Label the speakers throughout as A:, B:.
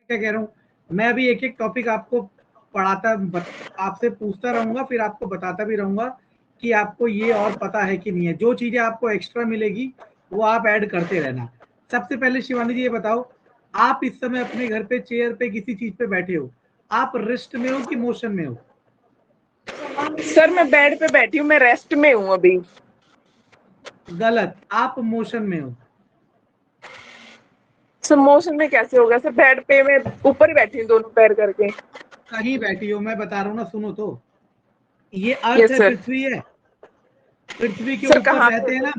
A: क्या कह रहा हूँ, मैं अभी एक एक टॉपिक आपको पढ़ाता आपसे पूछता रहूंगा, फिर आपको बताता भी रहूंगा कि आपको ये और पता है कि नहीं है। जो चीजें आपको एक्स्ट्रा मिलेगी वो आप ऐड करते रहना। सबसे पहले शिवानी जी ये बताओ, आप इस समय अपने घर पे चेयर पे किसी चीज पे बैठे हो, आप रेस्ट में हो कि मोशन में हो?
B: सर मैं बेड पे बैठी हूँ, मैं रेस्ट में हूँ अभी।
A: गलत, आप मोशन में हो।
B: सर मोशन में कैसे होगा सर, बेड पे मैं ऊपर ही बैठी हूँ दोनों पैर करके।
A: कहीं बैठी हो, मैं बता रहा हूँ ना, सुनो तो। ये अर्थ
B: यस
A: है,
B: सर।
A: पृथ्वी है, पृथ्वी के
B: सर
A: ऊपर
B: कहाँ
A: रहते
B: पर?
A: हैं ना।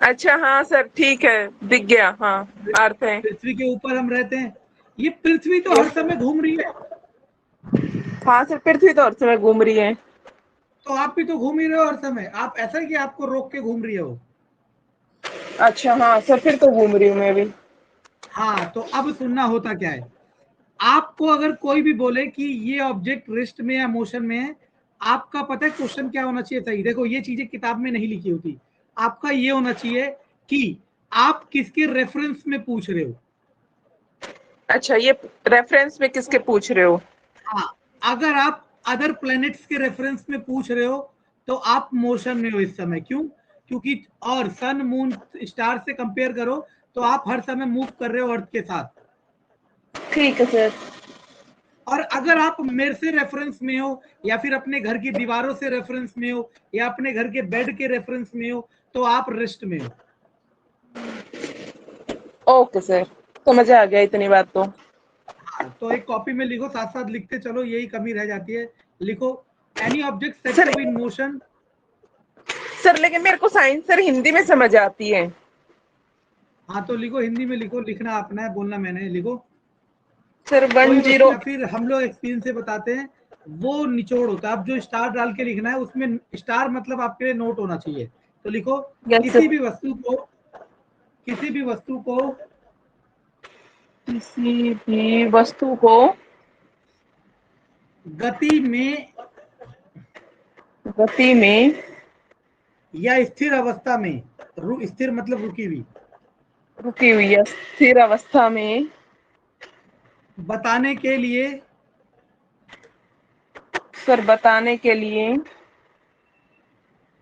B: अच्छा हाँ सर ठीक है, दिख गया, हाँ अर्थ है।
A: पृथ्वी के ऊपर हम रहते हैं। ये पृथ्वी तो हर
B: यस
A: समय
B: सर।
A: घूम रही है।
B: हाँ सर, पृथ्वी तो हर समय घूम रही है।
A: तो आप भी तो घूम ही रहे हो हर समय। आप ऐसा है कि आपको रोक के घूम रही हो?
B: अच्छा हाँ सर, फिर तो घूम रही हूँ मैं भी।
A: हाँ, तो अब सुनना होता क्या है। आपको अगर कोई भी बोले कि ये ऑब्जेक्ट रेस्ट में या मोशन में है, आपका पता है क्वेश्चन क्या होना चाहिए? सही देखो, ये चीजें किताब में नहीं लिखी होती। आपका ये होना चाहिए कि आप किसके रेफरेंस में पूछ रहे हो।
B: अच्छा, ये रेफरेंस में किसके पूछ रहे हो?
A: हाँ, अगर आप अदर प्लैनेट्स के रेफरेंस में पूछ रहे हो तो आप मोशन में हो इस समय। क्यों? क्योंकि और सन मून स्टार से कंपेयर करो तो आप हर समय मूव कर रहे हो अर्थ के साथ।
B: ठीक है सर।
A: और अगर आप मेरे से रेफरेंस में हो या फिर अपने घर की दीवारों से रेफरेंस में हो या अपने घर के बेड के रेफरेंस में हो तो आप रेस्ट में हो।
B: ओके सर, समझ आ गया इतनी बात तो।
A: हाँ, तो एक कॉपी में लिखो, साथ साथ लिखते चलो, यही कमी रह जाती है। लिखो, any object said
B: sir
A: to be in motion.
B: Sir लेकिन मेरे को साइंस सर हिंदी में समझ आती है।
A: हाँ, तो लिखो, हिंदी में लिखो, लिखना अपना है, बोलना मैंने। लिखो,
B: सर वन
A: कोई वस्तु
B: जीरो
A: या फिर हम लोग एक्सपीरियंस से बताते हैं, वो निचोड़ होता है। अब जो स्टार डाल के लिखना है उसमें स्टार मतलब आपके लिए नोट होना चाहिए। तो लिखो,
B: यस
A: किसी
B: सर।
A: भी वस्तु को, किसी भी वस्तु को
B: किसी भी वस्तु को
A: गति में
B: गति में
A: या स्थिर अवस्था में, स्थिर मतलब रुकी हुई,
B: रुकी हुई या स्थिर अवस्था में
A: बताने के लिए
B: सर बताने के लिए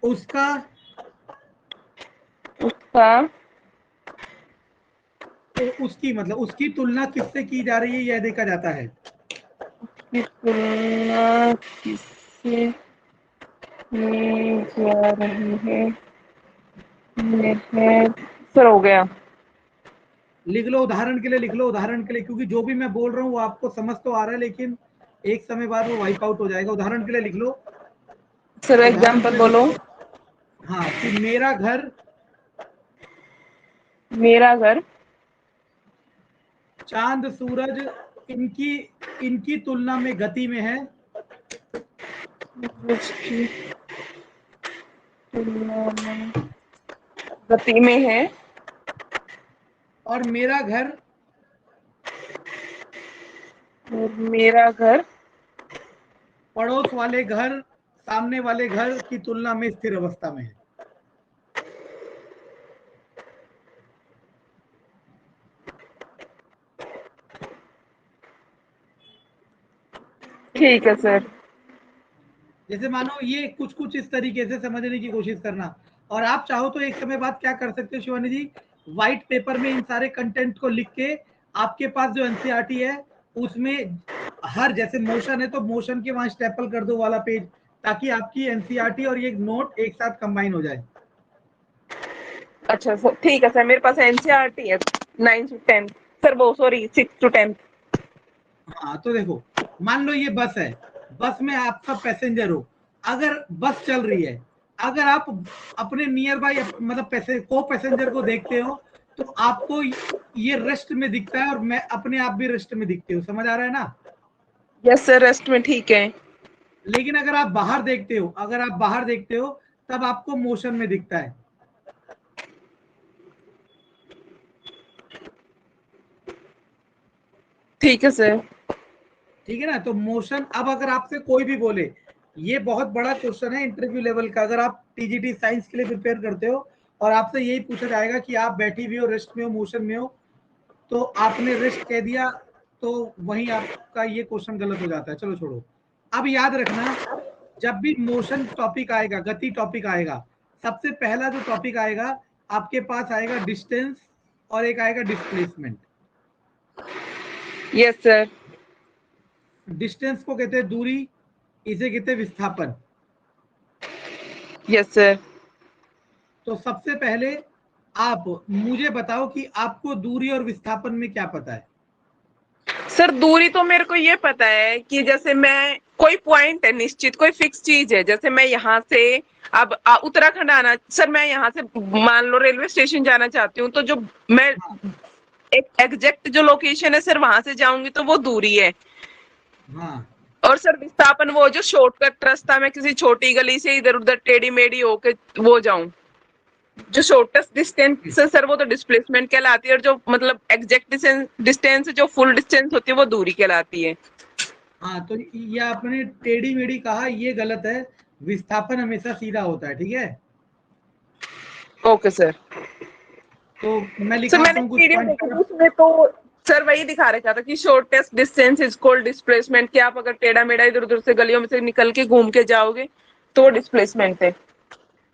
A: उसका
B: उसका
A: उसकी मतलब उसकी तुलना किससे की जा रही है यह देखा जाता है।
B: की तुलना किससे की जा रही है, यह सर हो गया।
A: लिख लो, उदाहरण के लिए लिख लो, उदाहरण के लिए, क्योंकि जो भी मैं बोल रहा हूँ वो आपको समझ तो आ रहा है लेकिन एक समय बाद वो वाइप आउट हो जाएगा। उदाहरण के लिए लिख लो,
B: सर
A: उदाहरण के
B: एग्जांपल
A: लिए लिख
B: बोलो।
A: लो। हाँ, कि मेरा घर
B: मेरा घर
A: चांद सूरज इनकी इनकी तुलना में गति में है।
B: उसकी तुलना में गति में है।
A: और मेरा घर
B: और मेरा घर
A: पड़ोस वाले घर, सामने वाले घर की तुलना में स्थिर अवस्था में है।
B: ठीक है सर।
A: जैसे मानो ये कुछ कुछ इस तरीके से समझने की कोशिश करना। और आप चाहो तो एक समय बाद क्या कर सकते हो शिवानी जी, व्हाइट पेपर में इन सारे कंटेंट को लिख के, आपके पास जो एनसीईआरटी है उसमें हर, जैसे मोशन है तो मोशन के वहां स्टेपल कर दो वाला पेज, ताकि आपकी एनसीईआरटी और ये नोट एक साथ कंबाइन हो जाए।
B: अच्छा सर ठीक है सर, मेरे पास एनसीईआरटी है 9 से 10। सर वो सॉरी 6 to 10।
A: हाँ, तो देखो, मान लो ये बस है, बस में आप सब पैसेंजर हो। अगर बस चल रही है, अगर आप अपने नियर बाई मतलब को पैसेंजर को देखते हो तो आपको ये रेस्ट में दिखता है और मैं अपने आप भी रेस्ट में दिखते हो। समझ आ रहा है ना?
B: यस सर, रेस्ट में ठीक है।
A: लेकिन अगर आप बाहर देखते हो, अगर आप बाहर देखते हो तब आपको मोशन में दिखता है।
B: ठीक है सर।
A: ठीक है ना? तो मोशन, अब अगर आपसे कोई भी बोले, ये बहुत बड़ा क्वेश्चन है इंटरव्यू लेवल का, अगर आप टीजीटी साइंस के लिए प्रिपेयर करते हो और आपसे यही पूछा जाएगा कि आप बैठी हुई हो, रेस्ट में हो, मोशन में हो, तो आपने रेस्ट कह दिया, तो वहीं आपका ये क्वेश्चन गलत हो जाता है। चलो छोड़ो। अब याद रखना, जब भी मोशन टॉपिक आएगा, गति टॉपिक आएगा, सबसे पहला जो टॉपिक आएगा आपके पास आएगा डिस्टेंस और एक आएगा डिस्प्लेसमेंट।
B: Yes sir.
A: डिस्टेंस को कहते हैं दूरी, इसे कहते हैं विस्थापन।
B: Yes sir.
A: तो सबसे पहले आप मुझे बताओ कि आपको दूरी और विस्थापन में क्या पता है?
B: सर दूरी तो मेरे को ये पता है कि जैसे मैं कोई पॉइंट है निश्चित, कोई फिक्स चीज है, जैसे मैं यहाँ से अब उत्तराखंड आना, सर मैं यहाँ से मान लो रेलवे स्टेशन जाना चाहती हूँ, तो जो मैं एक एग्जैक्ट जो लोकेशन है सर वहां से जाऊंगी तो वो दूरी है।
A: हाँ,
B: और सर विस्थापन वो जो शॉर्टकट रास्ता मैं किसी छोटी गली से इधर उधर टेढ़ी मेढ़ी होके वो जाऊं, जो शॉर्टेस्ट डिस्टेंस है सर वो तो डिस्प्लेसमेंट कहलाती है, और जो मतलब एग्जैक्ट डिस्टेंस जो फुल डिस्टेंस होती है वो दूरी कहलाती है।
A: हाँ, तो ये आपने टेढ़ी मेढ़ी कहा, ये गलत है। विस्थापन हमेशा सीधा होता है, ठीक है।
B: Okay sir.
A: तो मैं
B: सर
A: लिखाता
B: मैंने
A: हूँ कुछ
B: वीडियो
A: पॉइंट।
B: देखी थी उसमें तो सर वही दिखा रखा था कि shortest distance is called displacement, कि आप अगर टेढ़ा मेढ़ा इधर उधर से गलियों में से निकल के घूम के जाओगे तो डिस्प्लेसमेंट है।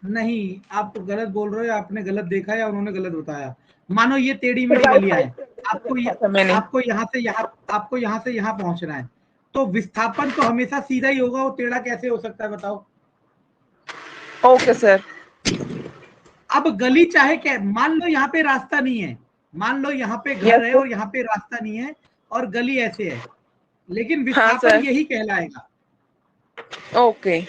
A: नहीं, आप गलत बोल रहे हो, आपने गलत देखा है या उन्होंने गलत बताया। मानो ये टेढ़ी
B: सर
A: मेढ़ी
B: वाई
A: गलियां
B: फाई
A: हैं,
B: से
A: आपको
B: देखा था मैंने।
A: आपको यहाँ से यहाँ पहुंचना है, तो विस्थापन तो हमेशा सीधा ही होगा, वो टेढ़ा कैसे हो सकता है बताओ?
B: Okay sir.
A: अब गली चाहे क्या, मान लो यहाँ पे रास्ता नहीं है, मान लो यहाँ पे घर
B: यस
A: है
B: सर।
A: और यहाँ पे रास्ता नहीं है और गली ऐसे है, लेकिन
B: हाँ
A: विस्थापन
B: सर।
A: यही कहलाएगा,
B: ओके।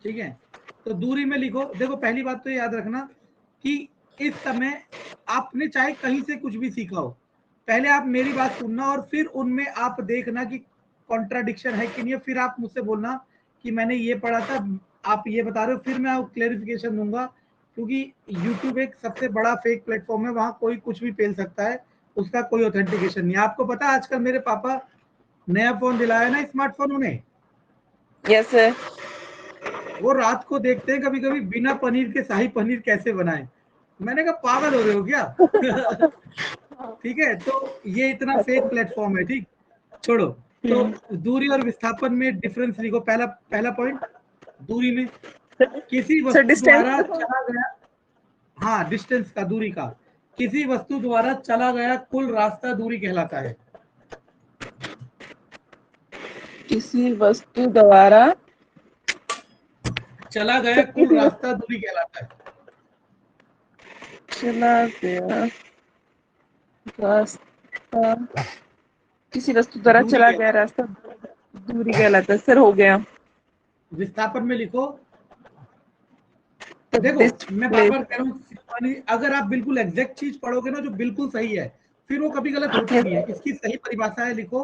A: ठीक है। तो दूरी में लिखो, देखो पहली बात तो याद रखना कि इस समय आपने चाहे कहीं से कुछ भी सीखा हो, पहले आप मेरी बात सुनना और फिर उनमें आप देखना कि कॉन्ट्राडिक्शन है कि नहीं है, फिर आप मुझसे बोलना कि मैंने ये पढ़ा था, आप ये बता रहे हो, फिर मैं क्लेरिफिकेशन दूंगा। क्योंकि यूट्यूब एक सबसे बड़ा फेक प्लेटफॉर्म है, वहां कोई कुछ भी पेल सकता है, उसका कोई ऑथेंटिकेशन नहीं। आपको पता है आजकल मेरे पापा नया फोन दिलाया ना, स्मार्टफोन उन्हें,
B: यस सर।
A: वो रात को देखते हैं कभी कभी बिना पनीर के शाही पनीर कैसे बनाए। मैंने कहा पागल हो रहे हो क्या? ठीक है, तो ये इतना फेक प्लेटफॉर्म है, ठीक। छोड़ो। तो दूरी और विस्थापन में डिफरेंस लिखो। पहला पहला पॉइंट, दूरी में किसी
B: सर
A: वस्तु
B: डिस्टेंस
A: द्वारा चला गया, हाँ डिस्टेंस का, दूरी का, किसी वस्तु द्वारा चला गया कुल रास्ता दूरी कहलाता है।
B: किसी वस्तु द्वारा
A: चला गया कुल रास्ता दूरी कहलाता है।
B: चला गया रास्ता, किसी वस्तु द्वारा
A: दूरी
B: चला गया
A: कहलाता
B: रास्ता दूरी कहलाता है। सर हो गया।
A: है। विस्थापन में लिखो,
B: तो
A: देखो मैं बार
B: डिस्प्लेस।
A: बार कह रहा हूँ, अगर आप बिल्कुल एग्जैक्ट चीज पढ़ोगे ना जो बिल्कुल सही है, फिर वो कभी गलत होती नहीं है। इसकी सही परिभाषा है, लिखो,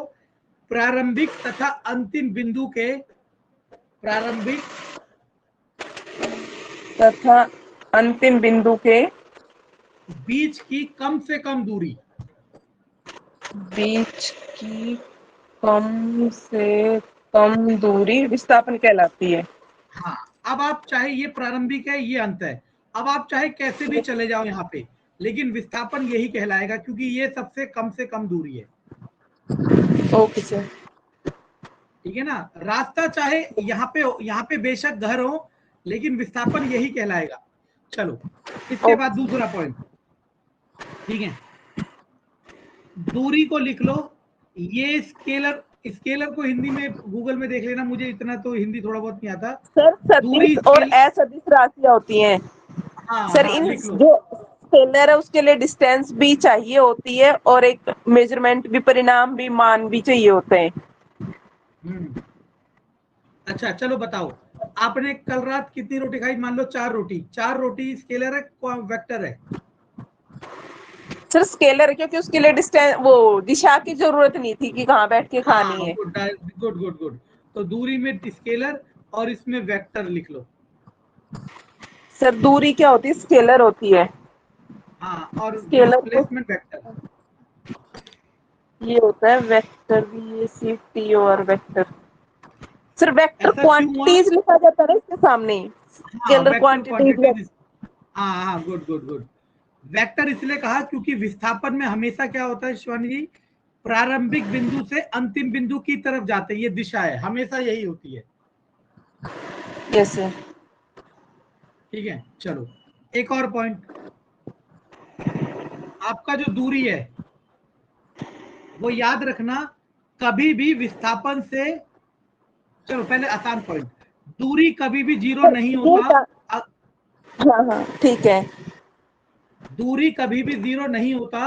A: प्रारंभिक तथा अंतिम बिंदु के, प्रारंभिक
B: तथा अंतिम बिंदु के
A: बीच की कम से कम दूरी,
B: बीच की कम से कम दूरी विस्थापन कहलाती है।
A: हाँ। अब आप चाहे ये प्रारंभिक है, ये अंत है, अब आप चाहे कैसे भी चले जाओ यहाँ पे, लेकिन विस्थापन यही कहलाएगा क्योंकि ये सबसे कम से कम दूरी है,
B: ओके सर।
A: ठीक है ना। रास्ता चाहे यहाँ पे बेशक घर हो, लेकिन विस्थापन यही कहलाएगा। चलो, इसके बाद दूसरा पॉइंट, ठीक है, दूरी को लिख लो। ये स्केलर, स्केलर को हिंदी में गूगल में देख लेना, मुझे इतना तो हिंदी थोड़ा बहुत नहीं आता।
B: सर
A: दूरी
B: सदिश और
A: स्केल,
B: असदिश राशियां होती हैं।
A: हाँ
B: सर
A: हाँ
B: इन
A: लिख लो।
B: जो स्केलर है उसके लिए डिस्टेंस भी चाहिए होती है और एक मेजरमेंट भी, परिणाम भी, मान भी चाहिए होते हैं।
A: अच्छा चलो बताओ, आपने कल रात कितनी रोटी खाई? मान लो 4 रोटी, 4 रोटी स्केलर है वेक्टर है?
B: सर स्केलर क्योंकि उसके लिए डिस्टेंस वो दिशा की जरूरत नहीं थी कि कहाँ बैठ के खानी
A: हाँ,
B: है।
A: Good good good good. तो दूरी में स्केलर और इसमें वेक्टर लिख लो।
B: सर दूरी क्या होती है? स्केलर होती है।
A: हाँ, और
B: स्केलर को
A: डिस्प्लेसमेंट वेक्टर।
B: ये होता है वेक्टर, भी सी टी और वेक्टर। सर वेक्टर
A: ऐसा क्यों हुआ?
B: क्वांटिटीज लिखा जाता है ना इसके सामने,
A: हाँ,
B: स्केलर
A: वेक्टर
B: क्वांटिटीज।
A: क्वांटिटीज। हाँ हाँ, गुड गुड गुड। वेक्टर इसलिए कहा क्योंकि विस्थापन में हमेशा क्या होता है शिवानी जी, प्रारंभिक बिंदु से अंतिम बिंदु की तरफ जाते हैं, ये दिशा है, हमेशा यही होती है।
B: Yes sir.
A: ठीक है, चलो एक और पॉइंट, आपका जो दूरी है वो याद रखना, कभी भी विस्थापन से, चलो पहले आसान पॉइंट, दूरी कभी भी जीरो नहीं होता।
B: हाँ हाँ ठीक है।
A: दूरी कभी भी जीरो नहीं होता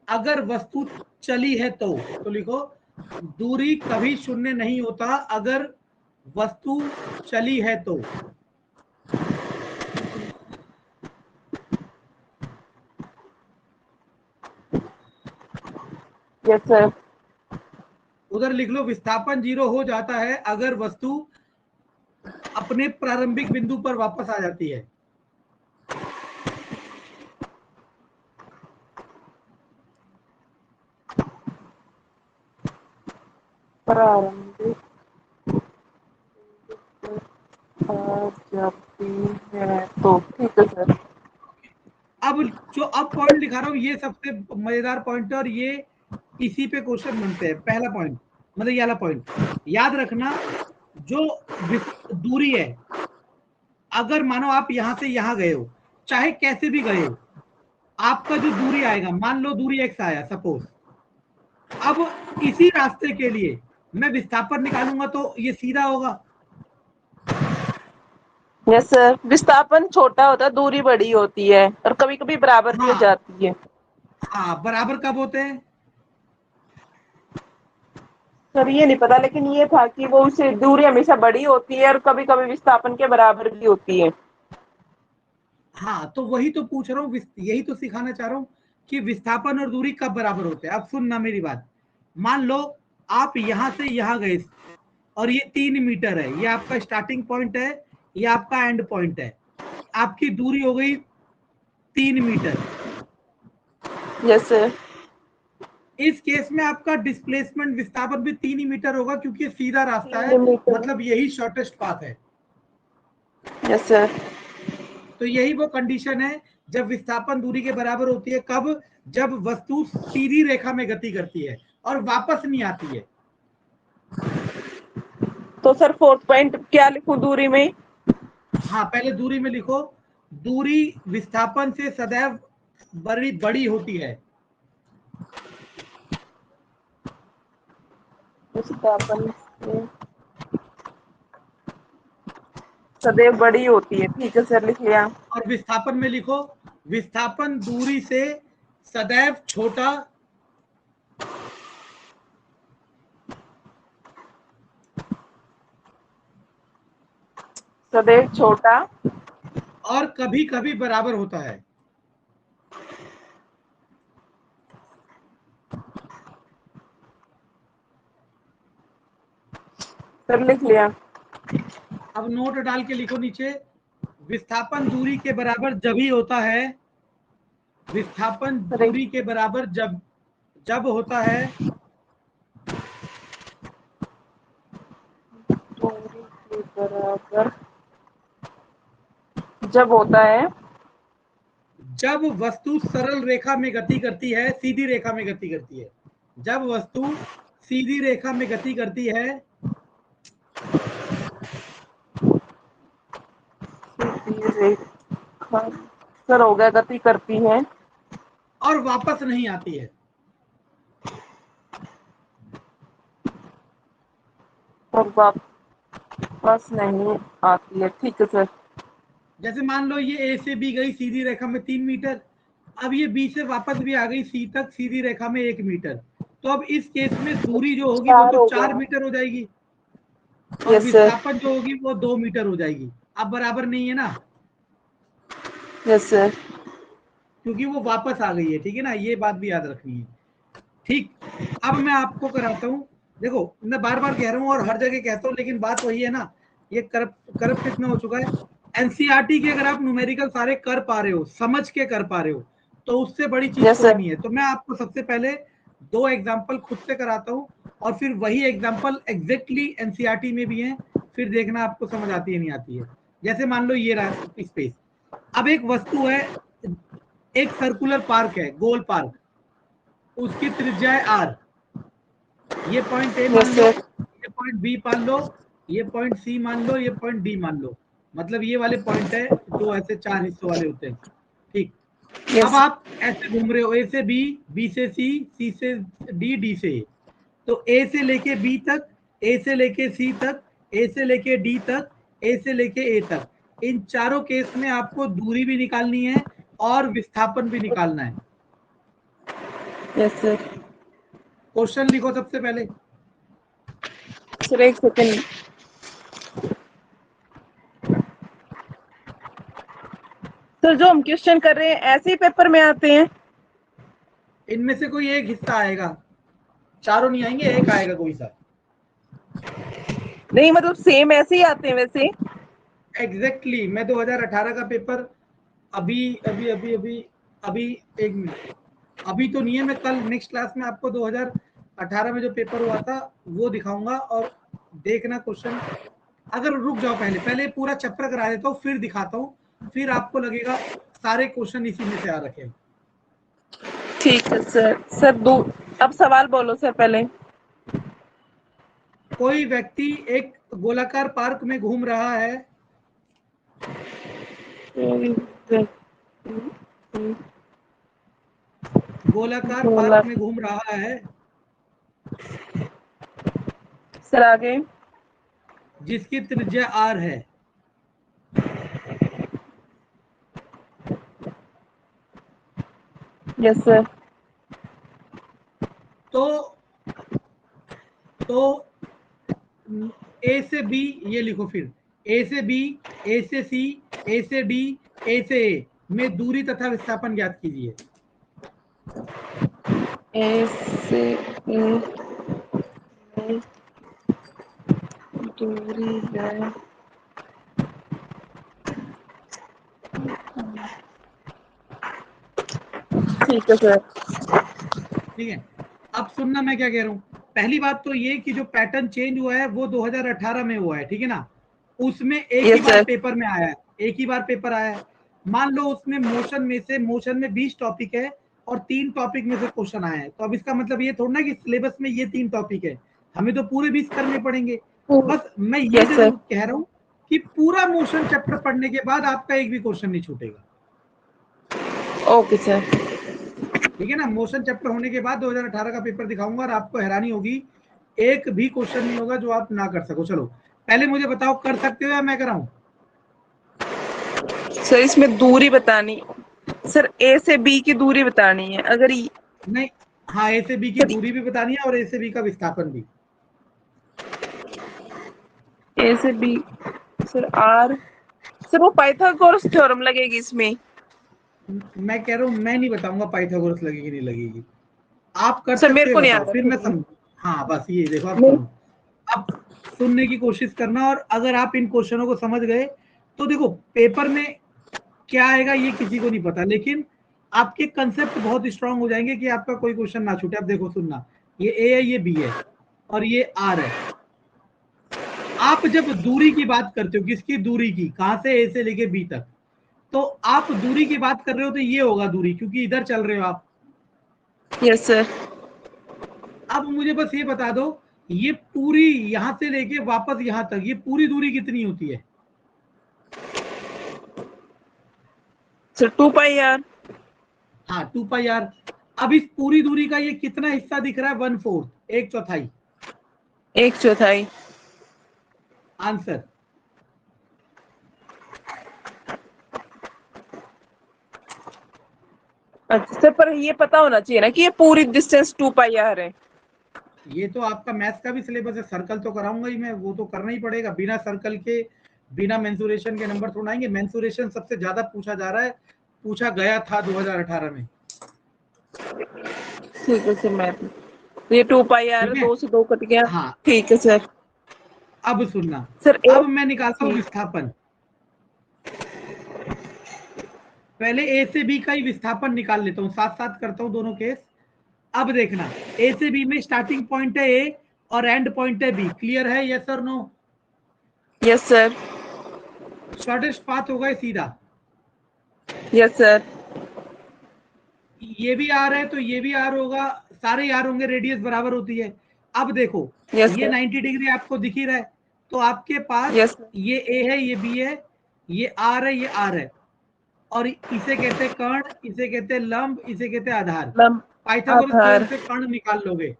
A: अगर वस्तु चली है तो लिखो, दूरी कभी शून्य नहीं होता अगर वस्तु चली है तो।
B: Yes sir.
A: उधर लिख लो, विस्थापन जीरो हो जाता है अगर वस्तु अपने प्रारंभिक बिंदु पर वापस आ जाती है।
B: प्रारंभिक जब भी है तो ठीक है सर।
A: अब जो अब पॉइंट लिखा रहा हूं ये सबसे मजेदार पॉइंट है और ये इसी पे क्वेश्चन बनते हैं। पहला पॉइंट, मतलब ये वाला पॉइंट याद रखना, जो दूरी है, अगर मानो आप यहां से यहां गए हो, चाहे कैसे भी गए हो, आपका जो दूरी आएगा, मान लो दूरी x आया सपोज, अब इसी रास्ते के लिए मैं विस्थापन निकालूंगा तो ये सीधा होगा।
B: Yes sir. विस्थापन छोटा होता है, दूरी बड़ी होती है और कभी कभी बराबर भी हो
A: हाँ
B: जाती है।
A: हाँ, बराबर कब होते हैं?
B: सर ये नहीं पता, लेकिन ये था कि वो उससे दूरी हमेशा बड़ी होती है और कभी कभी विस्थापन के बराबर भी होती है।
A: हाँ तो वही तो पूछ रहा हूँ, यही तो सिखाना चाह रहा हूँ कि विस्थापन और दूरी कब बराबर होते हैं। अब सुनना मेरी बात, मान लो आप यहां से यहां गए और ये 3 मीटर है, ये आपका स्टार्टिंग पॉइंट है, ये आपका एंड पॉइंट है, आपकी दूरी हो गई 3 मीटर।
B: Yes sir.
A: इस केस में आपका डिस्प्लेसमेंट विस्थापन भी 3 मीटर होगा क्योंकि ये सीधा रास्ता है,
B: 3 मीटर।
A: मतलब यही शॉर्टेस्ट पाथ है।
B: Yes sir.
A: तो यही वो कंडीशन है जब विस्थापन दूरी के बराबर होती है, कब? जब वस्तु सीधी रेखा में गति करती है और वापस नहीं आती है।
B: तो सर फोर्थ पॉइंट क्या लिखूं दूरी में?
A: हाँ पहले दूरी में लिखो, दूरी विस्थापन से सदैव बड़ी बड़ी होती है।
B: विस्थापन से सदैव बड़ी होती है, ठीक है सर, लिख लिया।
A: और विस्थापन में लिखो, विस्थापन दूरी से सदैव छोटा
B: सदैव छोटा
A: और कभी कभी बराबर होता है।
B: सर, लिख लिया।
A: अब नोट डाल के लिखो नीचे, विस्थापन दूरी के बराबर जब ही होता है, विस्थापन
B: सर
A: दूरी के बराबर जब जब होता है
B: दूरी के बराबर जब होता है,
A: जब वस्तु सरल रेखा में गति करती है, सीधी रेखा में गति करती है। जब वस्तु सीधी रेखा में गति करती है
B: सीधी रेखा सर हो गया, गति करती है
A: और वापस नहीं आती है।
B: और वापस नहीं आती है, ठीक है सर।
A: जैसे मान लो ये ए से बी गई सीधी रेखा में 3 मीटर, अब ये बी से वापस भी आ गई सी तक सीधी रेखा में 1 मीटर, तो अब इस केस में दूरी जो होगी वो
B: 4
A: तो
B: हो
A: 4 मीटर हो जाएगी
B: गया।
A: और
B: यस सर।
A: विस्थापन जो होगी वो 2 मीटर हो जाएगी। अब बराबर नहीं है ना,
B: यस सर।
A: क्योंकि वो वापस आ गई है। ठीक है ना, ये बात भी याद रखनी है। ठीक, अब मैं आपको कराता हूं, देखो मैं बार बार कह रहा हूं और हर जगह कहता हूं, लेकिन बात वही है ना, ये करप्ट कितना हो चुका है। एनसीईआरटी के अगर आप न्यूमेरिकल सारे कर पा रहे हो, समझ के कर पा रहे हो, तो उससे बड़ी चीज
B: यस
A: कोई
B: सर।
A: नहीं है। तो मैं आपको सबसे पहले 2 एग्जाम्पल खुद से कराता हूं और फिर वही एग्जाम्पल एग्जैक्टली एनसीईआरटी में भी है, फिर देखना आपको समझ आती है नहीं आती है। जैसे मान लो ये रहा स्पेस, अब एक वस्तु है एक सर्कुलर पार्क है, गोल पार्क, उसकी त्रिज्या है आर। ये पॉइंट ए मान लो, ये पॉइंट बी मान लो, ये पॉइंट सी मान लो, ये पॉइंट डी मान लो। मतलब ये वाले पॉइंट है जो ऐसे 4 हिस्सों वाले होते हैं, ठीक। अब आप ऐसे घूम रहे हो, ए से बी, बी से सी से डी, डी से ए। तो ए से लेके बी तक, ए से लेके सी तक, ए से लेके डी तक, ए से लेके ए तक, इन चारों केस में आपको दूरी भी निकालनी है और विस्थापन भी निकालना है।
B: Yes sir.
A: क्वेश्चन लिखो सबसे पहले।
B: सर एक सेकंड। सर जो हम क्वेश्चन कर रहे हैं ऐसे ही पेपर में आते हैं?
A: इनमें से कोई एक हिस्सा आएगा, चारों नहीं आएंगे, एक आएगा कोई सा।
B: नहीं मतलब सेम ऐसे ही आते हैं वैसे?
A: एग्जैक्टली मैं 2018 का पेपर अभी अभी अभी अभी अभी एक मिनट, अभी तो नहीं है, मैं कल नेक्स्ट क्लास में आपको 2018 में जो पेपर हुआ था वो दिखाऊंगा और देखना क्वेश्चन। अगर रुक जाओ, पहले पहले पूरा चैप्टर करा देता हूँ फिर दिखाता हूँ, फिर आपको लगेगा सारे क्वेश्चन इसी में से आ रखे हैं।
B: ठीक है सर। सर अब सवाल बोलो सर पहले।
A: कोई व्यक्ति एक गोलाकार पार्क में घूम रहा है। गोलाकार पार्क में घूम रहा है।
B: सर आगे।
A: जिसकी त्रिज्या आर है।
B: Yes sir.
A: तो ए से बी ये लिखो, फिर ए से बी, ए से सी, ए से डी, ए से ए में दूरी तथा विस्थापन ज्ञात कीजिए।
B: ए से ए दूरी है। ठीक है सर।
A: ठीक है, अब सुनना मैं क्या कह रहा हूँ। पहली बात तो ये कि जो पैटर्न चेंज हुआ है वो 2018 में हुआ है, ठीक है ना। उसमें एक ही बार पेपर में आया है, एक ही बार पेपर आया है। मान लो उसमें मोशन में 20 टॉपिक है और 3 टॉपिक में से क्वेश्चन आया है, तो अब इसका मतलब ये थोड़ा ना कि सिलेबस में ये 3 टॉपिक है, हमें तो पूरे 20 करने पड़ेंगे। बस मैं ये जरूर कह रहा हूँ कि पूरा मोशन चैप्टर पढ़ने के बाद आपका एक भी क्वेश्चन नहीं छूटेगा।
B: Okay sir.
A: ठीक है ना। मोशन चैप्टर होने के बाद 2018 का पेपर दिखाऊंगा और आपको हैरानी होगी, एक भी क्वेश्चन नहीं होगा जो आप ना कर सको। चलो पहले मुझे बताओ, कर सकते हो या मैं कराऊं?
B: सर इसमें दूरी बतानी, सर ए से बी की दूरी बतानी है अगर
A: नहीं, हाँ ए से बी की दूरी भी बतानी है और ए से बी का विस्थापन भी।
B: ए से बी सर आर, सर वो पाइथागोरस थ्योरम लगेगी इसमें?
A: मैं कह रहा हूँ मैं नहीं बताऊंगा पाइथागोरस लगेगी नहीं लगेगी, आप कर
B: सर मेरे
A: सकते
B: को
A: हो
B: नहीं
A: बताओ
B: आता
A: फिर मैं समझ। हाँ बस ये देखो, आप सुनो, अब सुनने की कोशिश करना, और अगर आप इन क्वेश्चनों को समझ गए तो देखो पेपर में क्या आएगा ये किसी को नहीं पता, लेकिन आपके कंसेप्ट बहुत स्ट्रांग हो जाएंगे कि आपका कोई क्वेश्चन ना छूटे। अब देखो सुनना, ये ए है, ये बी है और ये आर है। आप जब दूरी की बात करते हो, किसकी दूरी की, कहां से ए से लेके बी तक, तो आप दूरी की बात कर रहे हो तो ये होगा दूरी, क्योंकि इधर चल रहे हो आप।
B: Yes sir.
A: अब मुझे बस ये बता दो, ये पूरी यहां से लेके वापस यहां तक ये पूरी दूरी कितनी होती है?
B: Sir 2 pi R.
A: हाँ 2 पाई आर। अब इस पूरी दूरी का ये कितना हिस्सा दिख रहा है? 1/4, एक चौथाई।
B: एक चौथाई।
A: आंसर।
B: अच्छा सर, पर ये पता होना चाहिए ना कि ये पूरी डिस्टेंस 2 पाई आर है।
A: ये तो आपका मैथ्स का भी सिलेबस है, सर्कल तो कराऊंगा ही मैं, वो तो करना ही पड़ेगा। बिना सर्कल के, बिना मेंसुरेशन के नंबर थोड़ा आएंगे। मेंसुरेशन सबसे ज्यादा पूछा जा रहा है, पूछा गया था 2018 में।
B: ठीक है सर, मैं ये 2 पाई आर,
A: ठीक है,
B: 2 से 2 कट गया।
A: हाँ।
B: ठीक है सर।
A: अब सुनना,
B: सर
A: अब मैं निकालता हूँ विस्थापन। पहले ए से बी का ही विस्थापन निकाल लेता हूँ, साथ साथ करता हूँ दोनों केस। अब देखना, ए से बी में स्टार्टिंग पॉइंट है ए और एंड पॉइंट है बी। क्लियर है? यस और no?
B: Yes sir.
A: Shortest path होगा सीधा।
B: Yes sir.
A: ये भी आर है तो ये भी आर होगा, सारे आर होंगे, रेडियस बराबर होती है। अब देखो
B: यस
A: ये
B: सर।
A: 90 डिग्री आपको दिख ही रहा है, तो आपके पास
B: यस सर।
A: ये ए है, ये बी है, ये आर है, ये आर है, और इसे कहते हैं कर्ण, इसे कहते हैं लंब, इसे कहते हैं आधार।
B: लंब
A: पाइथागोरस थ्योरम
B: आधार।
A: से कर्ण निकाल लोगे।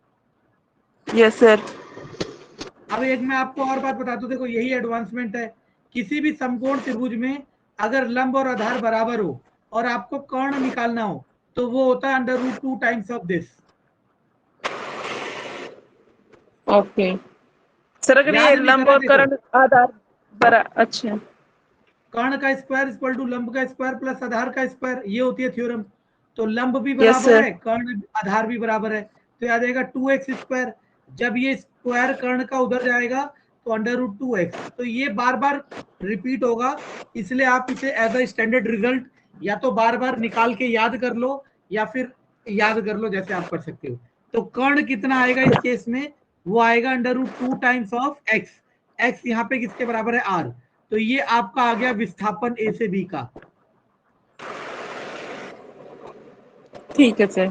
B: Yes sir.
A: अब एक मैं आपको और बात बता दूं, देखो यही एडवांसमेंट है, किसी भी समकोण त्रिभुज में अगर लंब और आधार बराबर हो और आपको कर्ण निकालना हो तो वो होता है √2 times of this.
B: Okay sir, अगर ये
A: याद नहीं
B: लंब
A: करा,
B: और
A: देखो
B: कर्ण आधार बरा, अच्छा
A: कर्ण का स्क्वायर इक्वल टू लंब का स्क्वायर प्लस आधार का स्क्वायर, ये होती है थ्योरम। तो लंब भी
B: यस
A: बराबर
B: सर।
A: है, कर्ण आधार भी बराबर है, तो याद आएगा 2x स्क्वायर। जब ये स्क्वायर कर्ण का उधर जाएगा तो √2x, तो ये बार बार रिपीट होगा, इसलिए आप इसे एज अ स्टैंडर्ड रिजल्ट या तो बार बार निकाल के याद कर लो या फिर याद कर लो, जैसे आप कर सकते हो। तो कर्ण कितना आएगा इस केस में, वो आएगा √2 टाइम्स ऑफ x। x यहाँ पे किसके बराबर है, r। तो ये आपका आ गया विस्थापन ए से बी का।
B: ठीक है सर।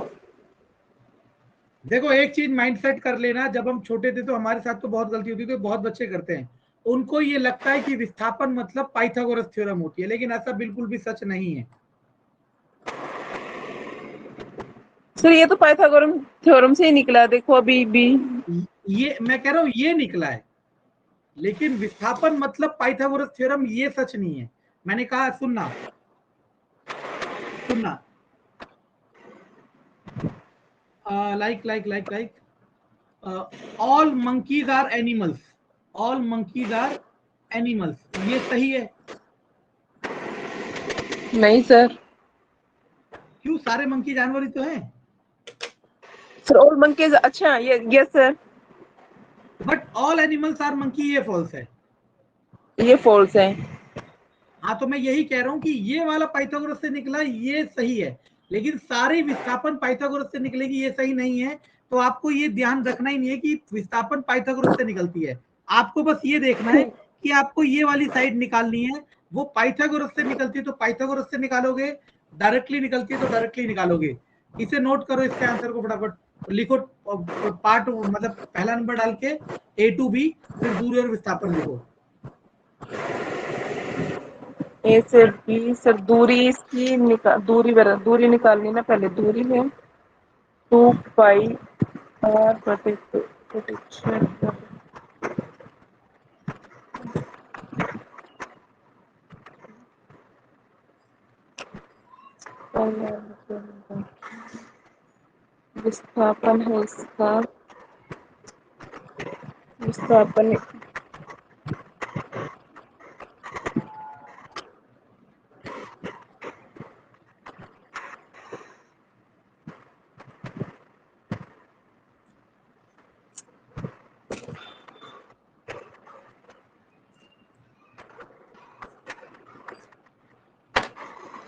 A: देखो एक चीज माइंड सेट कर लेना, जब हम छोटे थे तो हमारे साथ तो बहुत गलती होती थी, बहुत बच्चे करते हैं, उनको ये लगता है कि विस्थापन मतलब पाइथागोरस थ्योरम होती है, लेकिन ऐसा बिल्कुल भी सच नहीं है।
B: सर ये तो पाइथागोरस थ्योरम से ही निकला, देखो अभी भी।
A: ये मैं कह रहा हूं ये निकला है, लेकिन विस्थापन मतलब पाइथागोरस थ्योरम ये सच नहीं है। मैंने कहा सुनना सुनना, like all monkeys are animals, all monkeys are animals, ये सही है?
B: नहीं सर।
A: क्यों, सारे मंकी जानवर ही तो हैं।
B: सर ऑल मंकीज, अच्छा ये yes sir.
A: But all animals are monkey, ये फॉल्स है।
B: ये फॉल्स है।
A: हाँ तो मैं यही कह रहा हूँ कि ये वाला पाइथागोरस से निकला ये सही है, लेकिन सारे विस्थापन पाइथागोरस से निकलेगी ये सही नहीं है। तो आपको ये ध्यान रखना ही नहीं है कि विस्थापन पाइथागोरस से निकलती है, आपको बस ये देखना है कि आपको ये वाली साइड निकालनी है, वो पाइथागोरस से निकलती है तो पाइथागोरस से निकालोगे, डायरेक्टली निकलती है तो डायरेक्टली निकालोगे। इसे नोट करो, इसके आंसर को फटाफट लिखो, पार्ट मतलब पहला नंबर डाल के A to B, फिर दूरी और विस्थापन लिखो।
B: ए से बी सर, दूरी इसकी दूरी निकालनी ना, पहले दूरी है 2πr प्रतिशत। विस्थापन है इसका, विस्थापन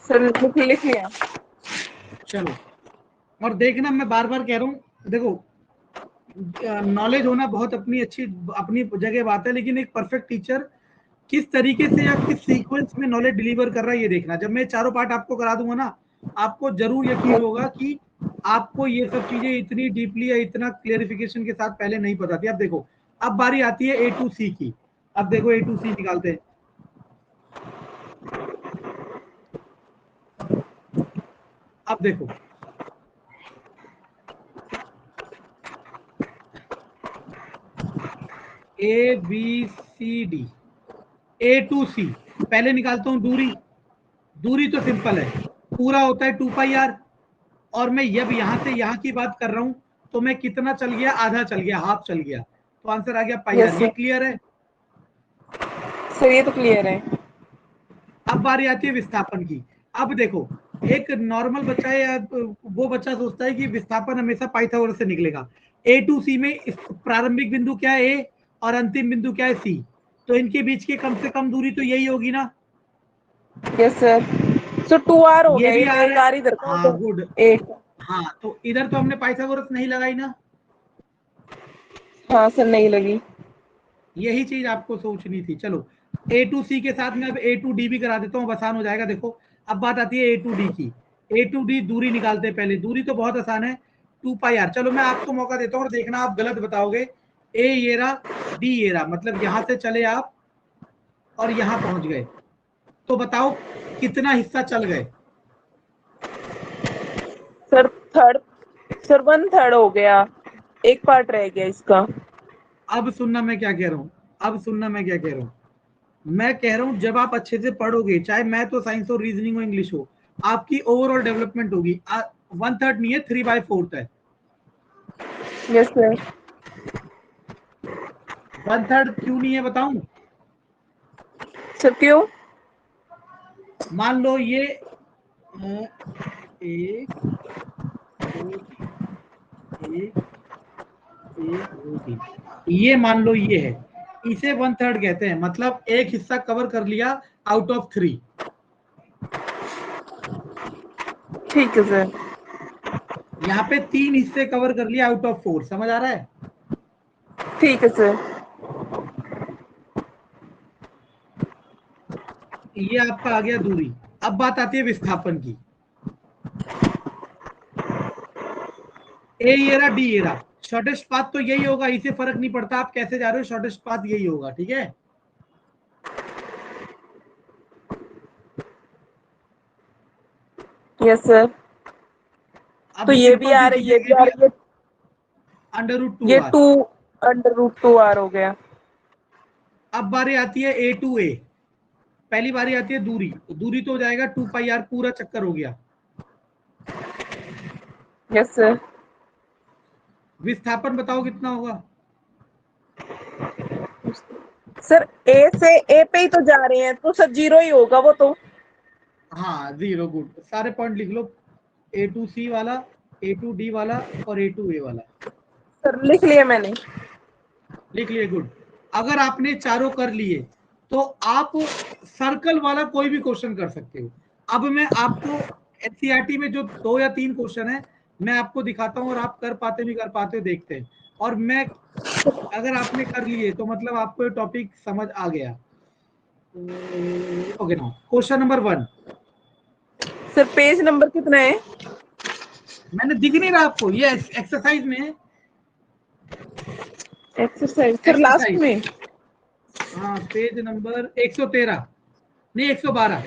B: सर लिख लिया।
A: चलो, और देखना मैं बार बार कह रहा हूँ, देखो नॉलेज होना बहुत अपनी अच्छी अपनी जगह बात है, लेकिन एक परफेक्ट टीचर किस तरीके से या किस सीक्वेंस में नॉलेज डिलीवर कर रहा है ये देखना। जब मैं चारों पार्ट आपको करा दूंगा ना, आपको जरूर यकीन होगा कि आपको ये सब चीजें इतनी डीपली या इतना क्लियरिफिकेशन के साथ पहले नहीं पता थी। अब देखो, अब बारी आती है A to C की। अब देखो A to C निकालते हैं। अब देखो ABCD, A to C, पहले निकालता हूं दूरी। दूरी तो सिंपल है, पूरा होता है 2πr, और मैं जब यहां से यहां की बात कर रहा हूं तो मैं कितना चल गया, आधा चल गया, हाफ चल गया, तो आंसर आ गया πr।
B: यस
A: ये
B: सर।
A: क्लियर है?
B: सर ये तो क्लियर है।
A: अब बारी आती है विस्थापन की। अब देखो, एक नॉर्मल बच्चा है या वो बच्चा सोचता है कि विस्थापन हमेशा पाइथागोरस से निकलेगा। A to C में प्रारंभिक बिंदु क्या है A, और अंतिम बिंदु क्या है C, तो इनके बीच की कम से कम दूरी तो यही होगी ना।
B: Yes sir. सो 2r हो
A: ये
B: गया,
A: भी
B: ये
A: आ
B: एक
A: रहा है,
B: आर इधर का
A: हाँ
B: उधर
A: गुड।
B: एक।
A: हाँ तो इधर तो हमने पाइथागोरस नहीं लगाई ना,
B: हाँ सर नहीं लगी।
A: यही चीज आपको सोचनी थी। चलो A to C के साथ में अब A to D भी करा देता हूँ, आसान हो जाएगा। देखो अब बात आती है A to D की। ए टू डी दूरी निकालते हैं पहले। दूरी तो बहुत आसान है, 2πr। चलो मैं आपको मौका देता हूँ और देखना आप गलत बताओगे। ए ये रहा, डी ये रहा, मतलब यहां से चले आप और यहां पहुंच गए, तो बताओ कितना हिस्सा चल गए।
B: सर थर्ड, सर 1/3 हो गया, एक पार्ट रह गया इसका।
A: अब सुनना मैं क्या कह रहा हूं, अब सुनना मैं क्या कह रहा हूं। मैं कह रहा हूं जब आप अच्छे से पढ़ोगे, चाहे मैथ हो, साइंस हो, रीजनिंग हो, इंग्लिश हो, आपकी ओवरऑल डेवलपमेंट होगी। 1/3 नहीं है, 3/4 है।
B: Yes sir.
A: 1/3 क्यों नहीं है बताऊं?
B: सर क्यों?
A: मान लो ये एक, दो, एक, एक, दो, तीन, ये मान लो ये है, इसे 1/3 कहते हैं। मतलब एक हिस्सा कवर कर लिया आउट ऑफ 3।
B: ठीक है सर।
A: यहाँ पे 3 हिस्से कवर कर लिया आउट ऑफ 4। समझ आ रहा है?
B: ठीक है सर।
A: ये आपका आ गया दूरी। अब बात आती है विस्थापन की। ए ये रहा, डी ये रहा, शॉर्टेस्ट पाथ तो यही होगा, इसे फर्क नहीं पड़ता आप कैसे जा रहे हो, शॉर्टेस्ट पाथ यही होगा। ठीक है,
B: यस सर। तो
A: अब
B: ये भी
A: सिंपल
B: आ
A: सी
B: रही
A: चीज
B: है,
A: है,
B: ये
A: ये
B: भी आ
A: भी
B: रही है।
A: √2
B: ये
A: आर।
B: 2√2r हो गया।
A: अब बारी आती है ए टू ए। पहली बारी आती है दूरी, तो दूरी तो हो जाएगा 2πr, पूरा चक्कर हो गया।
B: Yes sir.
A: विस्थापन बताओ कितना होगा?
B: सर ए से ए पे ही तो जा रहे हैं, तो सर 0 ही होगा वो तो।
A: हाँ 0, गुड, सारे पॉइंट लिख लो। A2C वाला, A2D वाला और A2A वाला
B: सर लिख लिया मैंने।
A: लिख लिए, गुड। अगर आपने चारों कर लिए तो आप सर्कल वाला कोई भी क्वेश्चन कर सकते हो। अब मैं आपको एनसीईआरटी में जो 2 या 3 क्वेश्चन है मैं आपको दिखाता हूं, और आप कर पाते नहीं कर पाते हो देखते हैं। और मैं, अगर आपने कर लिए तो मतलब आपको ये टॉपिक समझ आ गया। Okay, now question number 1।
B: Sir page number कितना है?
A: मैंने दिख नहीं रहा आपको, ये एक्सरसाइज में है।
B: एक्सरसाइज सर लास्ट
A: एक्सरसाइज,
B: में।
A: हाँ पेज नंबर 113, नहीं 112।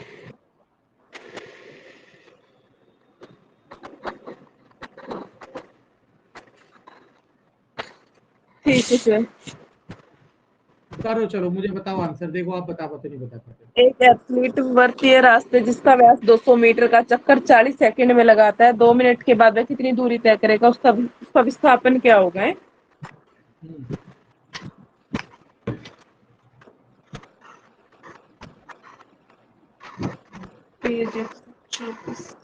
B: ठीक है सर।
A: करो, चलो मुझे बताओ आंसर, देखो आप बता पाते नहीं बता पाते।
B: एक एथलीट वर्तीय रास्ते जिसका व्यास 200 मीटर का चक्कर 40 सेकंड में लगाता है, 2 मिनट के बाद वह कितनी दूरी तय करेगा, उसका विस्थापन क्या होगा?
A: हम्म,
B: पेज 124।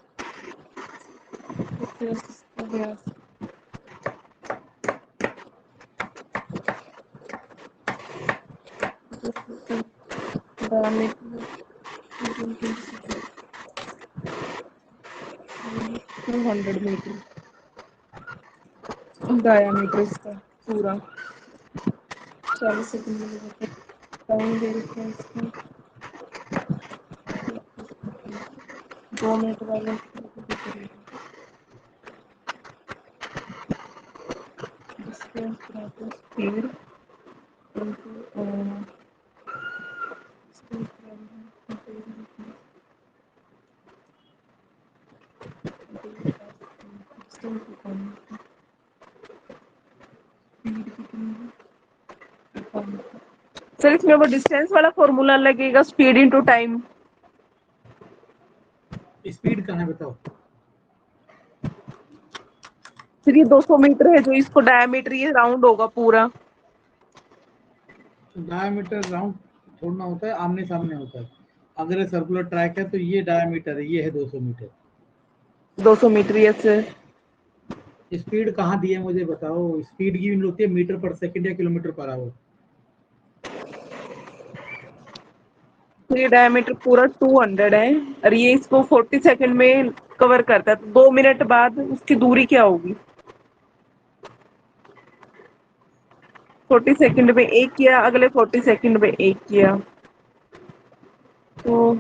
B: व्यास diameter 200 मीटर डायामीटर इसका पूरा 40 सेकंड में लगाता है। टाइम दे रखा है इसका 2 मिनट वाला स्पीड सर इसमें वो डिस्टेंस वाला फॉर्मूला लगेगा, स्पीड इनटू टाइम।
A: स्पीड कहाँ है बताओ?
B: फिर ये 200 मीटर है जो इसको डायमीटर ये राउंड होगा पूरा।
A: डायमीटर राउंड थोड़ा होता है, आमने सामने होता है। अगर ये सर्कुलर ट्रैक है तो ये डायमीटर है, ये है 200 metre.
B: 200 metre yes sir.
A: Speed कहाँ दी है मुझे बताओ? स्पीड की यूनिट होती है मीटर पर सेकंड या किलोमीटर पर आवर।
B: फिर ये डायमीटर पूरा 200 है और ये इसको 40 सेकंड में कवर करता है, तो 2 मिनट बाद उसकी दूरी क्या होगी? 40 सेकंड में एक किया, अगले 40 सेकंड में एक किया, तो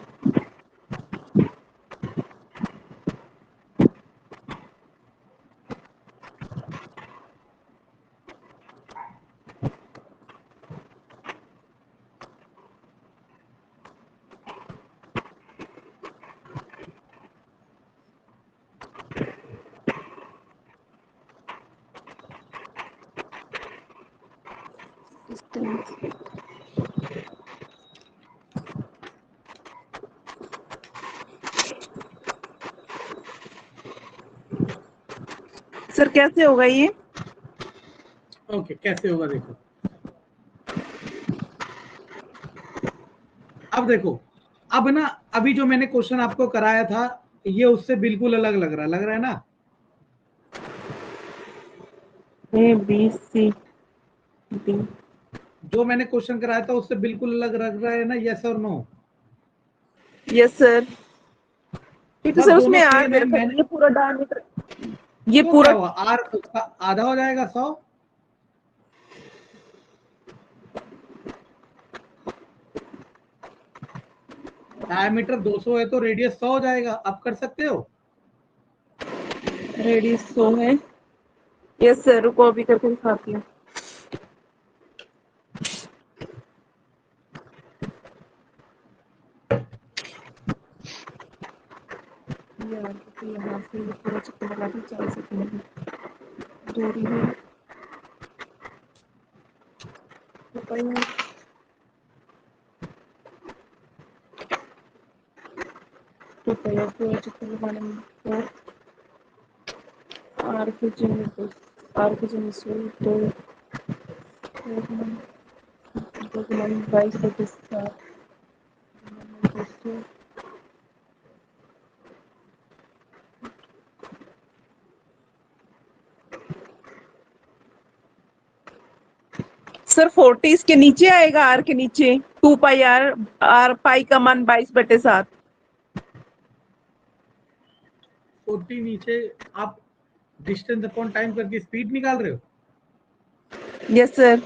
B: सर कैसे होगा ये?
A: ओके, कैसे होगा देखो। अब देखो, अब ना अभी जो मैंने क्वेश्चन आपको कराया था ये उससे बिल्कुल अलग लग रहा है ना।
B: A B C D.
A: जो मैंने क्वेश्चन कराया था उससे बिल्कुल अलग लग रहा है ना, यस और नो?
B: Yes sir. क्योंकि
A: जब
B: सर
A: दोनों
B: उसमें आर
A: सेम
B: दे
A: है,
B: रखा है,
A: मैंने
B: ये पूरा डायमीटर, ये
A: तो क्या
B: पूरा।
A: हुआ, आर उसका आधा हो जाएगा 100। डायमीटर 200 है तो रेडियस 100 हो जाएगा। आप कर सकते हो?
B: रेडियस 100 है। यस सर, रुको अभी करके दिखाती हूँ। यार क्योंकि यहाँ से ये पूरा चक्कर लगा के चल सकेंगे, दूरी है बताइए। तो पहले पूरा चक्कर लगाने में तो आर के जन से तो 22/7 सर 40 इसके नीचे आएगा, आर के नीचे 2 पाई आर, आर पाई का मान 22/7।
A: 40 नीचे आप डिस्टेंस अपॉन टाइम करके स्पीड निकाल रहे हो?
B: Yes sir.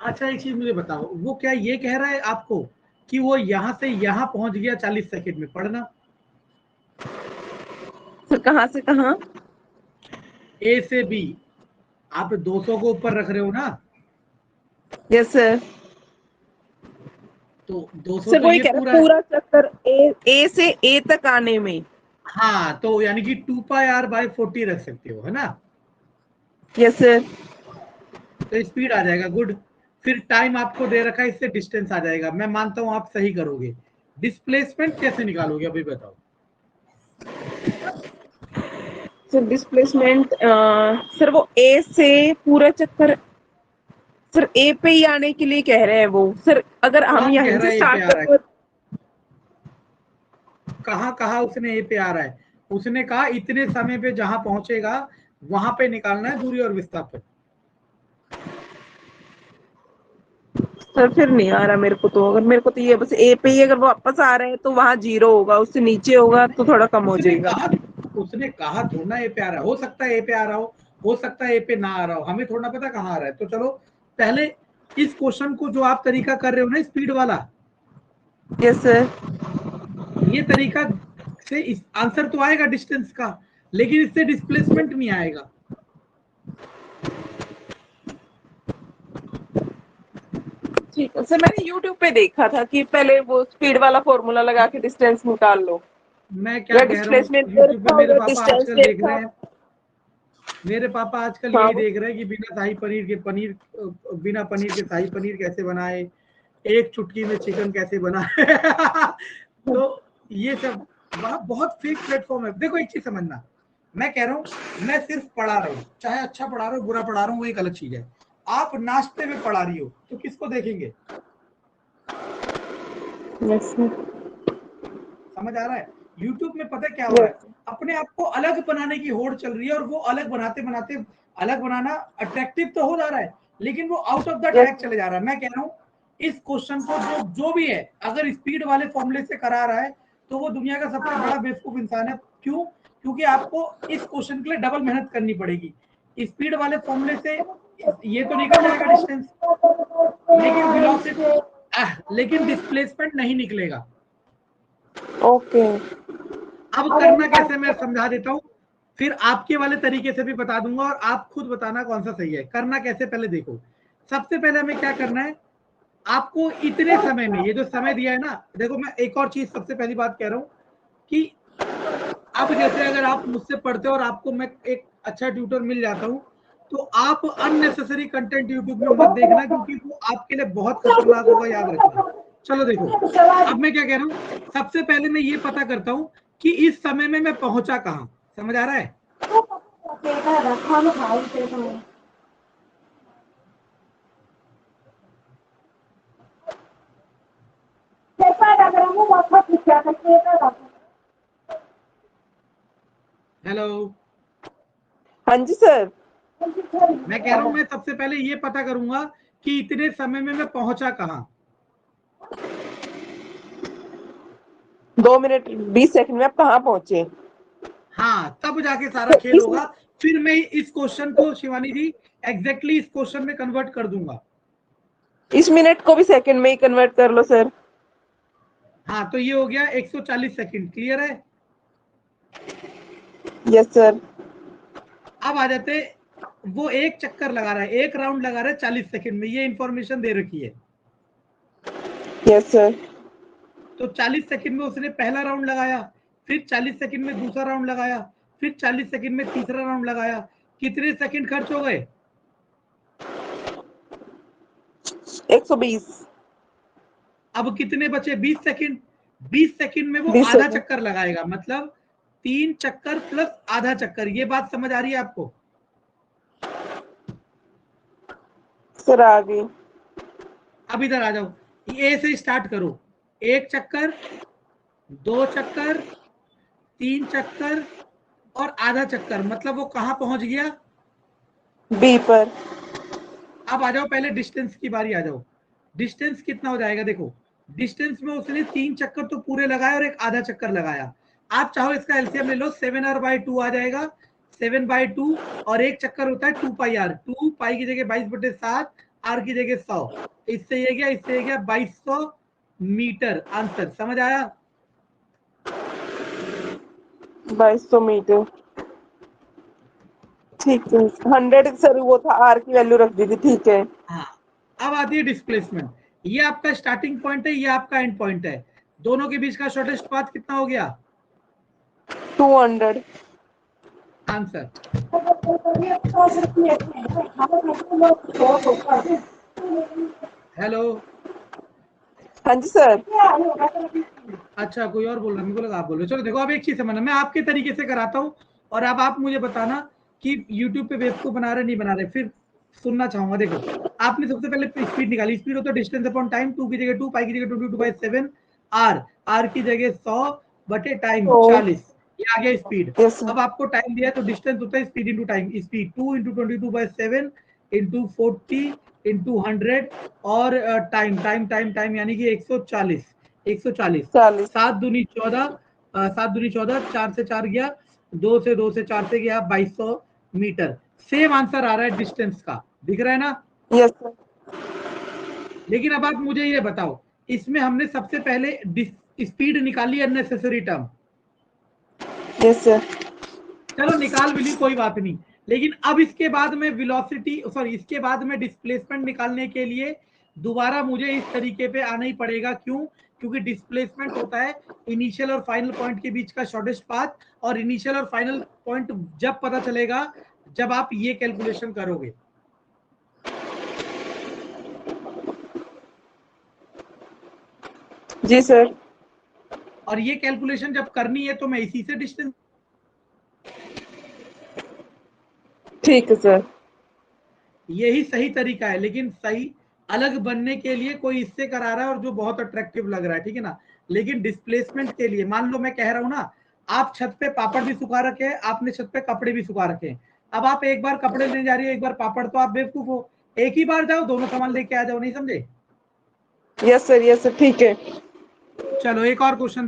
A: अच्छा, एक चीज मुझे बताओ, वो क्या ये कह रहा है आपको कि वो यहाँ से यहाँ पहुंच गया 40 सेकंड में? पढ़ना।
B: सर कहाँ से कहाँ?
A: ए से बी। आप 200 को ऊपर रख रहे हो ना,
B: यस सर।
A: तो 200
B: सर
A: तो
B: वही
A: ये
B: कह रहा
A: पूरा
B: है,
A: है।
B: पूरा चक्कर ए से ए तक आने में।
A: हाँ, तो यानी कि 2πr/40 रख सकते हो, है ना?
B: Yes sir.
A: तो स्पीड आ जाएगा, गुड। फिर टाइम आपको दे रखा है, इससे डिस्टेंस आ जाएगा। मैं मानता हूं आप सही करोगे। डिस्प्लेसमेंट कैसे निकालोगे अभी बताओ?
B: सर डिस्प्लेसमेंट, सर वो ए से पूरा चक्कर, सर ए पे ही आने के लिए कह रहे हैं वो। सर अगर हम
A: कौन कह
B: यहीं
A: रहा
B: से
A: है ए पे
B: स्टार्ट
A: आ रहा है?
B: करते,
A: कहाँ कहा उसने ए पे आ रहा है? उसने कहा इतने समय पे जहां पहुंचेगा वहां पे निकालना है दूरी और विस्थापन।
B: सर फिर नहीं आ रहा मेरे को तो। अगर मेरे को तो ये बस ए पे ही अगर वापस आ रहे हैं तो वहां 0 होगा, उससे नीचे होगा तो थोड़ा कम हो
A: उसने
B: जाएगा।
A: कहा उसने कहा थोड़ा ना ए पे आ रहा है। हो सकता है ए पे आ रहा हो सकता है ए पे ना आ रहा हो, हमें थोड़ा पता कहाँ आ रहा है। तो चलो पहले इस क्वेश्चन को जो आप तरीका कर रहे हो ना स्पीड वाला,
B: यस सर।
A: ये तरीका से इस आंसर तो आएगा डिस्टेंस का, लेकिन इससे डिस्प्लेसमेंट नहीं आएगा।
B: ठीक है सर, मैंने यूट्यूब पे देखा था कि पहले वो स्पीड वाला फॉर्मूला लगा के डिस्टेंस निकाल लो,
A: मैं क्या
B: या
A: कह रहा हूँ,
B: डिस्प्लेसमेंट दे
A: यूट्यूब पे
B: रखा
A: मेरे
B: होगा,
A: पापा
B: डिस्टेंस
A: आजकल
B: दे
A: देख
B: रखा
A: रहे हैं।
B: होगा।
A: मेरे पापा आजकल
B: हाँ
A: यही देख रहे हैं कि बिना पनीर के शाही पनीर कैसे बनाए, एक चुटकी में चिकन कैसे बनाए। तो ये सब बहुत फेक प्लेटफॉर्म है। देखो एक चीज समझना, मैं कह रहा हूँ मैं सिर्फ पढ़ा रहा हूँ, चाहे अच्छा पढ़ा रहा हूँ बुरा पढ़ा रहा हूँ वो एक अलग चीज है। आप नाश्ते में पढ़ा रही हो तो किसको देखेंगे?
B: Yes sir.
A: समझ आ रहा है? यूट्यूब में पता क्या हो रहा है, अपने आप को अलग बनाने की होड़ चल रही है, और वो अलग बनाते बनाते अलग बनाना अट्रैक्टिव तो हो जा रहा है, लेकिन वो out of the
B: yes
A: track चले जा रहा है। मैं कह रहा हूँ इस क्वेश्चन को जो भी है अगर स्पीड वाले फॉर्मूले से करा रहा है तो वो दुनिया का सबसे बड़ा बेवकूफ इंसान है। क्यों? क्योंकि आपको इस क्वेश्चन के लिए डबल मेहनत करनी पड़ेगी। स्पीड वाले फॉर्मूले से ये तो निकल जाएगा डिस्टेंस, लेकिन वेलोसिटी लेकिन डिस्प्लेसमेंट नहीं निकलेगा।
B: ओके।
A: अब करना कैसे मैं समझा देता हूँ, फिर आपके वाले तरीके से भी बता दूंगा और आप खुद बताना कौन सा सही है। करना कैसे पहले देखो। सबसे पहले हमें क्या करना है, आपको इतने समय में ये जो समय दिया है ना, देखो मैं एक और चीज सबसे पहली बात कह रहा हूँ कि अब जैसे अगर आप मुझसे पढ़ते हो और आपको मैं एक अच्छा ट्यूटर मिल जाता हूँ तो आप अननेसेसरी कंटेंट यूट्यूब में मत देखना, क्योंकि वो आपके लिए बहुत खतरनाक होगा, याद रखना। चलो देखो, अब मैं क्या कह रहा हूँ, सबसे पहले मैं ये पता करता हूँ कि इस समय में मैं पहुंचा कहाँ। समझ आ रहा है? हेलो,
B: हाँ जी सर।
A: मैं कह रहा हूँ मैं सबसे पहले ये पता करूंगा कि इतने समय में मैं पहुंचा कहाँ।
B: 2 मिनट 20 सेकंड में आप कहाँ पहुंचे?
A: हाँ, तब जाके सारा
B: तो
A: खेल
B: इस
A: होगा। फिर मैं इस क्वेश्चन को शिवानी जी एग्जैक्टली इस क्वेश्चन में कन्वर्ट कर दूंगा।
B: मिनट को भी सेकंड में ही कन्वर्ट कर लो सर।
A: हाँ, तो ये हो गया 140 सेकंड। क्लियर है?
B: Yes sir.
A: अब आ जाते, वो एक चक्कर लगा रहा है, एक राउंड लगा रहा है 40 सेकंड में, ये इंफॉर्मेशन दे रखी है।
B: Yes sir.
A: तो 40 सेकंड में उसने पहला राउंड लगाया, फिर 40 सेकंड में दूसरा राउंड लगाया, फिर 40 सेकंड में तीसरा राउंड लगाया। कितने सेकंड खर्च हो गए?
B: 120।
A: अब कितने बचे? 20 सेकंड। 20 सेकंड में वो
B: 20
A: आधा
B: सेकंड।
A: चक्कर लगाएगा, मतलब 3 चक्कर प्लस आधा चक्कर। ये बात समझ आ रही है आपको?
B: सर आ गई।
A: अब इधर आ जाओ, ए से स्टार्ट करो। एक चक्कर, दो चक्कर, तीन चक्कर और आधा चक्कर, मतलब वो कहां पहुंच गया?
B: बी पर।
A: अब आ जाओ, पहले डिस्टेंस की बारी आ जाओ। डिस्टेंस कितना हो जाएगा? देखो, डिस्टेंस में उसने 3 चक्कर तो पूरे लगाए और एक आधा चक्कर लगाया। आप चाहो इसका एलसीएम ले लो, 7r/2 आ जाएगा। 7/2 और एक चक्कर होता है 2πr। 2 पाई की जगह 22/7, आर की जगह 100। इससे ये गया, इससे ये गया 2200 मीटर। आंसर समझ आया?
B: 2200 मीटर। ठीक है। 100 सर वो था, आर की वैल्यू रख दी थी। ठीक है।
A: हाँ, अब आती है डिस्प्लेसमेंट। ये आपका स्टार्टिंग पॉइंट है, ये आपका एंड पॉइंट है। दोनों के बीच का शॉर्टेस्ट पाथ कितना हो गया?
B: 200।
A: आंसर। हेलो,
B: हाँ जी सर।
A: अच्छा कोई और बोल रहा है, मेरे को लगा आप बोल रहे हो। चलो देखो, अब एक चीज समझना, मैं आपके तरीके से कराता हूँ और अब आप मुझे बताना कि YouTube पे बेवकूफ बना रहे नहीं बना रहे, फिर सुनना चाहूंगा। देखो, आपने सबसे पहले स्पीड निकाली। स्पीड होता है डिस्टेंस अपॉन टाइम। 2 की जगह 2, पाई की जगह 22/7, आर की जगह 100/टाइम
B: तो
A: 40। ये आ गया स्पीड।
B: Yes sir.
A: अब आपको टाइम दिया है, तो डिस्टेंस होता है speed into time. Speed 2 × 22/7 into 40 into 100 और टाइम टाइम टाइम टाइम यानी कि 140। 140।
B: 40।
A: 7 दूनी 14, 7 दूनी 14, 4 से 4 गया, 2 से 2 से 4 से गया 2200 मीटर। सेम आंसर आ रहा है डिस्टेंस का, दिख रहा है ना?
B: Yes sir.
A: लेकिन अब आप मुझे ये बताओ, इसमें हमने सबसे पहले स्पीड निकाली, अननेसेसरी टर्म।
B: Yes sir.
A: चलो निकाल भी ली, कोई बात नहीं। लेकिन अब इसके बाद में वेलोसिटी, सॉरी, इसके बाद में डिस्प्लेसमेंट निकालने के लिए दोबारा मुझे इस तरीके पे आना ही पड़ेगा। क्यों? क्योंकि डिस्प्लेसमेंट होता है इनिशियल और फाइनल पॉइंट के बीच का शॉर्टेस्ट पाथ, और इनिशियल और फाइनल पॉइंट जब पता चलेगा जब आप ये कैलकुलेशन करोगे।
B: जी सर।
A: और ये कैलकुलेशन जब करनी है तो मैं इसी से डिस्टेंस।
B: ठीक है सर।
A: यही सही तरीका है, लेकिन सही अलग बनने के लिए कोई इससे करा रहा है और जो बहुत अट्रैक्टिव लग रहा है, ठीक है ना? लेकिन डिस्प्लेसमेंट के लिए, मान लो मैं कह रहा हूं ना, आप छत पे पापड़ भी सुखा रखे हैं, आपने छत पे कपड़े भी सुखा रखे हैं। अब आप एक बार कपड़े लेने जा रही हो, एक बार पापड़, तो आप बेवकूफ हो। एक ही बार जाओ, दोनों सामान लेके आ जाओ। नहीं समझे?
B: Yes sir. Yes sir. ठीक है।
A: चलो एक और क्वेश्चन